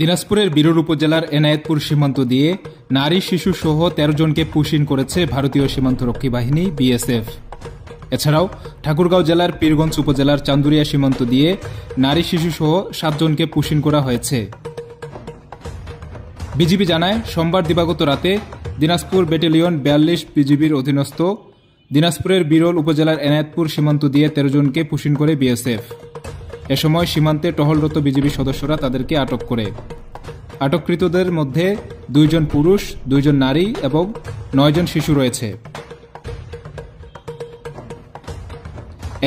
দিনাজপুরের বিরল উপজেলার এনায়েতপুর সীমান্ত দিয়ে নারী শিশু সহ ১৩ জনকে পুশিন করেছে ভারতীয় সীমান্তরক্ষী বাহিনী বিএসএফ। এছাড়াও ঠাকুরগাঁও জেলার পীরগঞ্জ উপজেলার চান্দুরিয়া সীমান্ত দিয়ে নারী শিশু সহ ৭ জনকে পুশিন করা হয়েছে। বিজিবি জানায়, সোমবার দিবাগত রাতে দিনাজপুর ব্যাটালিয়ন ৪২ বিজিবির অধীনস্থ দিনাজপুরের বিরল উপজেলার এনায়েতপুর সীমান্ত দিয়ে ১৩ জনকে পুশিন করে বিএসএফ। এ সময় সীমান্তে টহলরত বিজিবি সদস্যরা তাদেরকে আটক করে। আটককৃতদের মধ্যে ২ জন পুরুষ, ২ জন নারী এবং ৯ জন শিশু রয়েছে।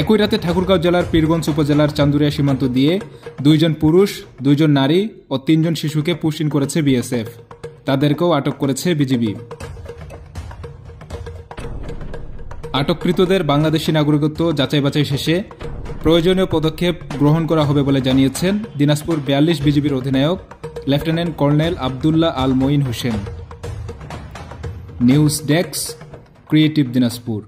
একই রাতে ঠাকুরগাঁও জেলার পীরগঞ্জ উপজেলার চান্দুরিয়া সীমান্ত দিয়ে ২ জন পুরুষ, ২ জন নারী ও ৩ জন শিশুকে পুশিন করেছে বিএসএফ। তাদেরকেও আটক করেছে বিজিবি। আটককৃতদের বাংলাদেশি নাগরিকত্ব যাচাই বাছাই শেষে প্রয়োজনীয় পদক্ষেপ গ্রহণ করা হবে বলে জানিয়েছেন দিনাজপুর ৪২ বিজিবির অধিনায়ক lieutenant colonel Abdullah Al Moin Hossain. News desk, creative Dinajpur.